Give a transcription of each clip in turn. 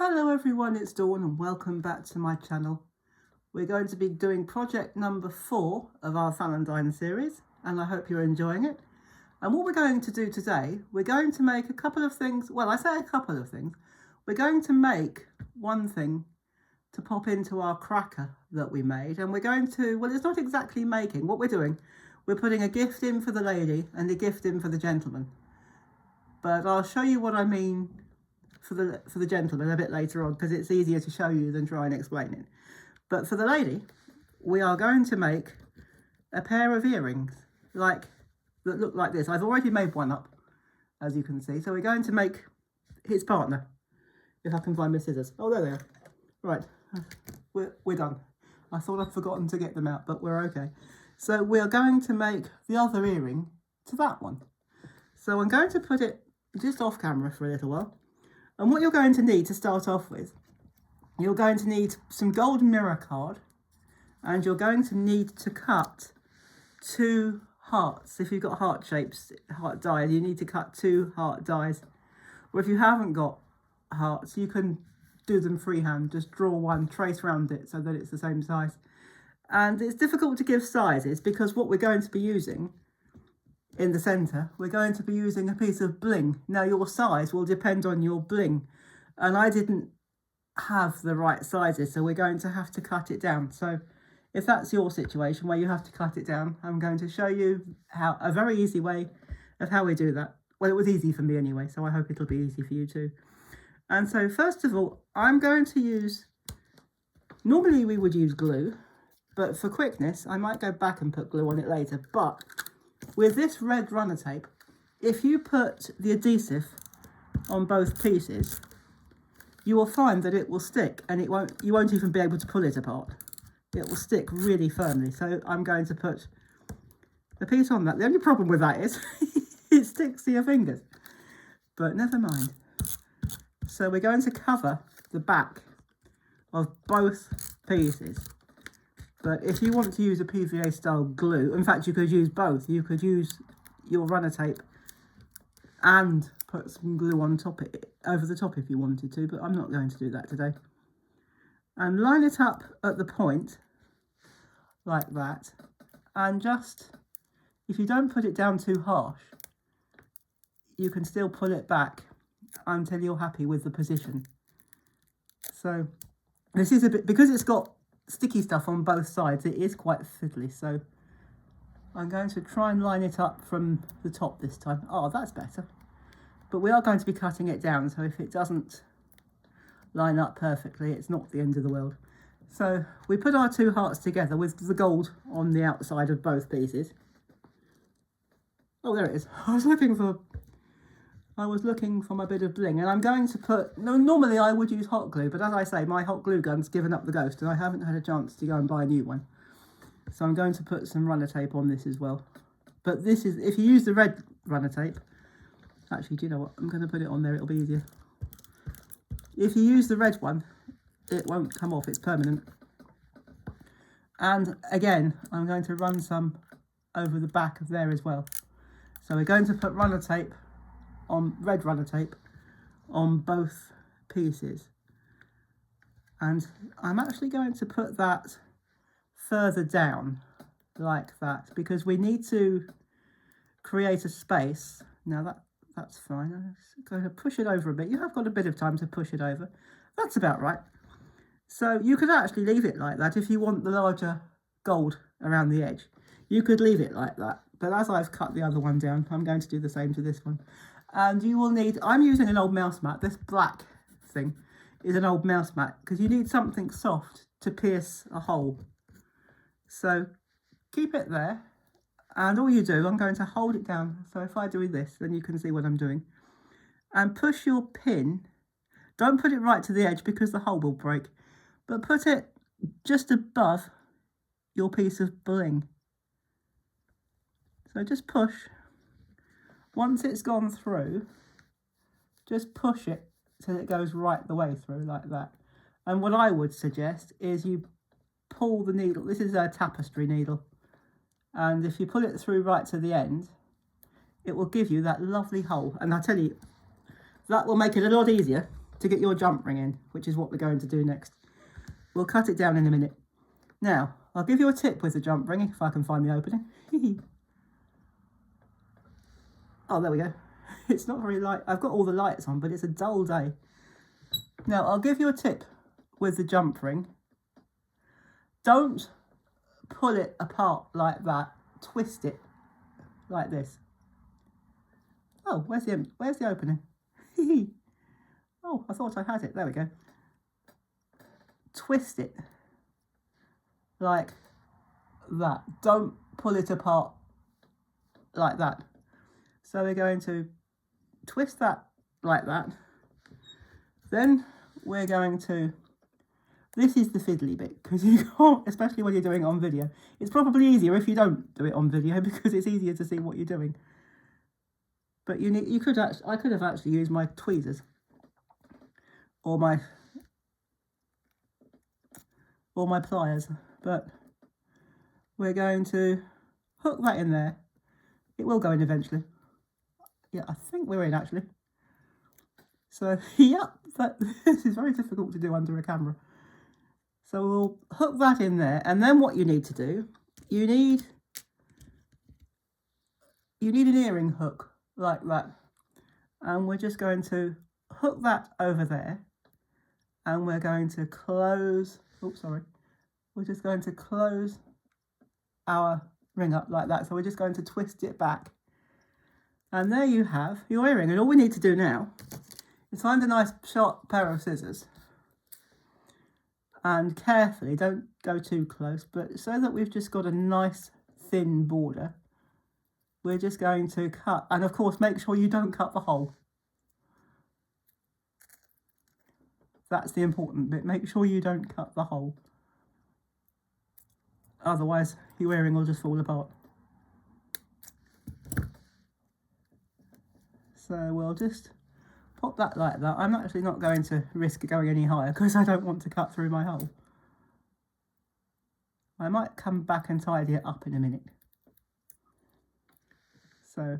Hello everyone, it's Dawn and welcome back to my channel. We're going to be doing project number 4 of our Valentines series and I hope you're enjoying it. And what we're going to do today, we're going to make a couple of things. Well, I say a couple of things. We're going to make one thing to pop into our cracker that we made, and we're going to, well, it's not exactly making. What we're doing, we're putting a gift in for the lady and a gift in for the gentleman. But I'll show you what I mean for the gentleman a bit later on, because it's easier to show you than try and explain it. But for the lady, we are going to make a pair of earrings that look like this. I've already made one up, as you can see. So we're going to make his partner, if I can find my scissors. Oh, there they are. Right, we're done. I thought I'd forgotten to get them out, but we're okay. So we are going to make the other earring to that one. So I'm going to put it just off camera for a little while. And what you're going to need to start off with, you're going to need some gold mirror card, and you're going to need to cut 2 hearts. If you've got heart shapes, heart dies, you need to cut 2 heart dies. Or if you haven't got hearts, you can do them freehand. Just draw one, trace around it so that it's the same size. And it's difficult to give sizes because what we're going to be using in the centre, we're going to be using a piece of bling. Now your size will depend on your bling, and I didn't have the right sizes, so we're going to have to cut it down. So if that's your situation where you have to cut it down, I'm going to show you a very easy way of how we do that. Well, it was easy for me anyway, so I hope it'll be easy for you too. And so first of all, I'm going to use, normally we would use glue, but for quickness I might go back and put glue on it later. But with this red runner tape, if you put the adhesive on both pieces, you will find that it will stick, and you won't even be able to pull it apart. It will stick really firmly. So I'm going to put the piece on that. The only problem with that is it sticks to your fingers, but never mind. So we're going to cover the back of both pieces. But if you want to use a PVA style glue, in fact you could use both. You could use your runner tape and put some glue on top over the top if you wanted to, but I'm not going to do that today. And line it up at the point like that, and just, if you don't put it down too harsh, you can still pull it back until you're happy with the position. So this is a bit, because it's got sticky stuff on both sides, it is quite fiddly, so I'm going to try and line it up from the top this time. Oh, that's better. But we are going to be cutting it down, so if it doesn't line up perfectly, it's not the end of the world. So we put our 2 hearts together with the gold on the outside of both pieces. Oh, there it is. I was looking for my bit of bling, and I'm going to put, no, normally I would use hot glue, but as I say, my hot glue gun's given up the ghost and I haven't had a chance to go and buy a new one. So I'm going to put some runner tape on this as well. But this is, if you use the red runner tape, actually, do you know what? I'm going to put it on there, it'll be easier. If you use the red one, it won't come off, it's permanent. And again, I'm going to run some over the back of there as well. So we're going to put runner tape on, red runner tape on both pieces. And I'm actually going to put that further down like that, because we need to create a space. Now that's fine. I'm just going to push it over a bit. You have got a bit of time to push it over. That's about right. So you could actually leave it like that if you want the larger gold around the edge. You could leave it like that. But as I've cut the other one down, I'm going to do the same to this one. And you will need, I'm using an old mouse mat. This black thing is an old mouse mat because you need something soft to pierce a hole. So keep it there. And all you do, I'm going to hold it down. So if I do this, then you can see what I'm doing. And push your pin. Don't put it right to the edge because the hole will break. But put it just above your piece of bling. So just push. Once it's gone through, just push it till it goes right the way through like that. And what I would suggest is you pull the needle. This is a tapestry needle. And if you pull it through right to the end, it will give you that lovely hole. And I tell you, that will make it a lot easier to get your jump ring in, which is what we're going to do next. We'll cut it down in a minute. Now, I'll give you a tip with the jump ring if I can find the opening. Oh, there we go. It's not very light. I've got all the lights on, but it's a dull day. Now, I'll give you a tip with the jump ring. Don't pull it apart like that. Twist it like this. Oh, where's the opening? Oh, I thought I had it. There we go. Twist it like that. Don't pull it apart like that. So we're going to twist that like that. Then we're going to, this is the fiddly bit, because you can't, especially when you're doing it on video. It's probably easier if you don't do it on video, because it's easier to see what you're doing. But I could have actually used my tweezers or my pliers, but we're going to hook that in there. It will go in eventually. Yeah, I think we're in actually. So, yep, this is very difficult to do under a camera. So we'll hook that in there, and then what you need to do, you need an earring hook like that. And we're just going to hook that over there, and we're going to close, we're just going to close our ring up like that. So we're just going to twist it back. And there you have your earring. And all we need to do now is find a nice sharp pair of scissors. And carefully, don't go too close, but so that we've just got a nice thin border, we're just going to cut. And of course, make sure you don't cut the hole. That's the important bit. Make sure you don't cut the hole. Otherwise, your earring will just fall apart. So we'll just pop that like that. I'm actually not going to risk going any higher because I don't want to cut through my hole. I might come back and tidy it up in a minute. So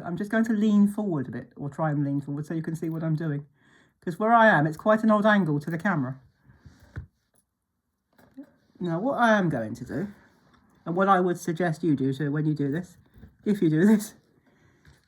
I'm just going to lean forward a bit, or try and lean forward so you can see what I'm doing. Because where I am, it's quite an odd angle to the camera. Now what I am going to do, and what I would suggest you do when you do this, if you do this,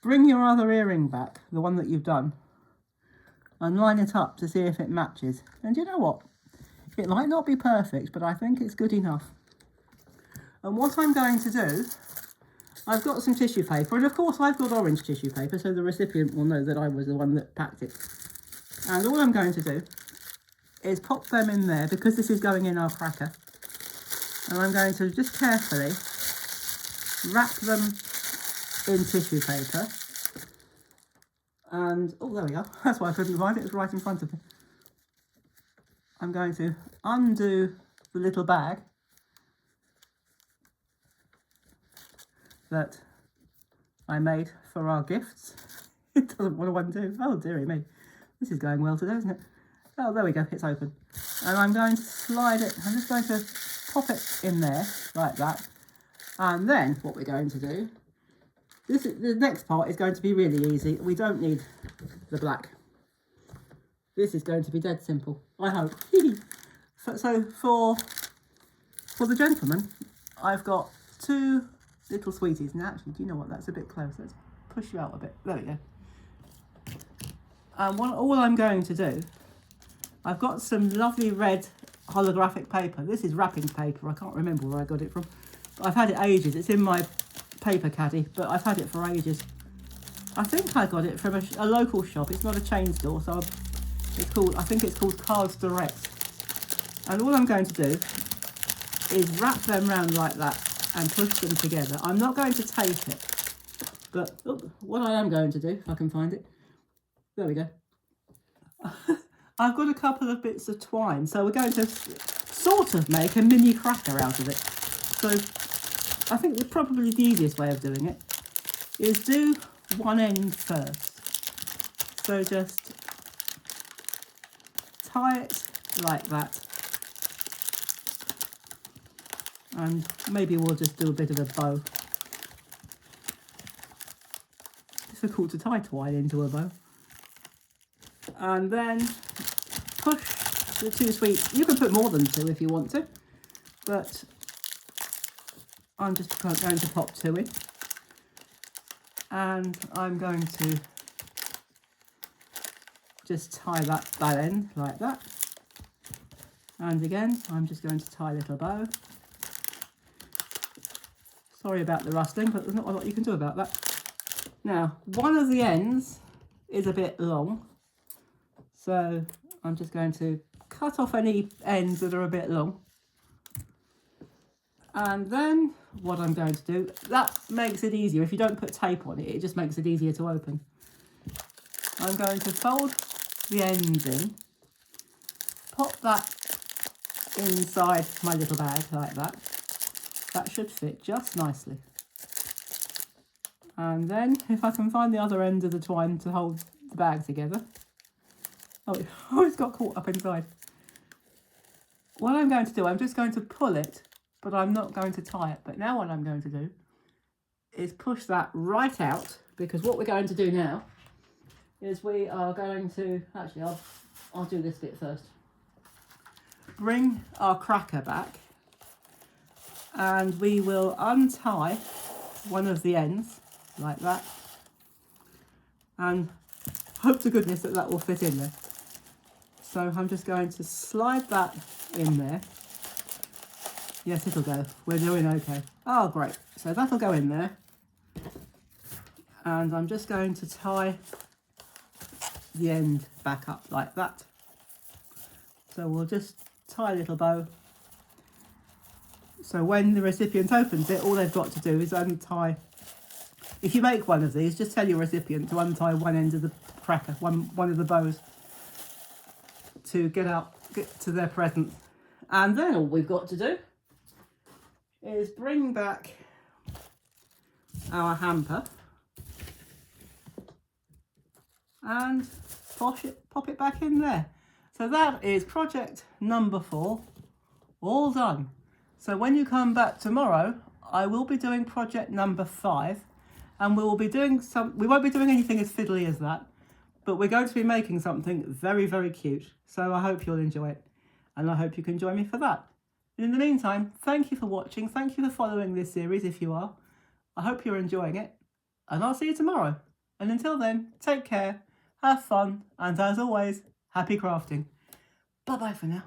bring your other earring back, the one that you've done, and line it up to see if it matches. And you know what? It might not be perfect, but I think it's good enough. And what I'm going to do, I've got some tissue paper, and of course I've got orange tissue paper, so the recipient will know that I was the one that packed it. And all I'm going to do is pop them in there, because this is going in our cracker. And I'm going to just carefully wrap them in tissue paper. And, oh, there we go. That's why I couldn't find it. It's right in front of me. I'm going to undo the little bag that I made for our gifts. It doesn't want to undo. Oh, dearie me. This is going well today, isn't it? Oh, there we go. It's open. And I'm going to slide it. I'm just going to pop it in there like that. And then what we're going to do, the next part is going to be really easy. We don't need the black. This is going to be dead simple, I hope. So for the gentleman, I've got two little sweeties. Now actually, do you know what? That's a bit close. Let's push you out a bit. There we go. And all I'm going to do, I've got some lovely red holographic paper. This is wrapping paper. I can't remember where I got it from, but I've had it ages. It's in my paper caddy, but I've had it for ages. I think I got it from a local shop. It's not a chain store, so I think it's called Cards Direct. And all I'm going to do is wrap them round like that and push them together. I'm not going to tape it, but what I am going to do, if I can find it, there we go. I've got a couple of bits of twine, so we're going to sort of make a mini cracker out of it. So I think probably the easiest way of doing it is do one end first. So just tie it like that. And maybe we'll just do a bit of a bow. difficult to tie twine into a bow. And then push the 2 sweeps. You can put more than 2 if you want to, but I'm just going to pop 2 in. And I'm going to just tie that end like that. And again, I'm just going to tie a little bow. Sorry about the rustling, but there's not a lot you can do about that. Now, one of the ends is a bit long, so I'm just going to cut off any ends that are a bit long. And then what I'm going to do, that makes it easier. If you don't put tape on it, it just makes it easier to open. I'm going to fold the ends in, pop that inside my little bag like that. That should fit just nicely. And then if I can find the other end of the twine to hold the bag together. Oh, it's got caught up inside. What I'm going to do, I'm just going to pull it, but I'm not going to tie it. But now what I'm going to do is push that right out, because what we're going to do now is we are going to, actually I'll do this bit first. Bring our cracker back and we will untie one of the ends like that, and hope to goodness that that will fit in there. So I'm just going to slide that in there. Yes, it'll go. We're doing okay. Oh, great. So that'll go in there. And I'm just going to tie the end back up like that. So we'll just tie a little bow. So when the recipient opens it, all they've got to do is untie. If you make one of these, just tell your recipient to untie one end of the cracker, one of the bows, to get to their present. And then all we've got to do is bring back our hamper and pop it back in there. So that is project number 4, all done. So when you come back tomorrow, I will be doing project number 5, and we won't be doing anything as fiddly as that, but we're going to be making something very, very cute. So I hope you'll enjoy it, and I hope you can join me for that. And in the meantime, thank you for watching. Thank you for following this series if you are. I hope you're enjoying it, and I'll see you tomorrow. And until then, take care, have fun, and as always, happy crafting. Bye-bye for now.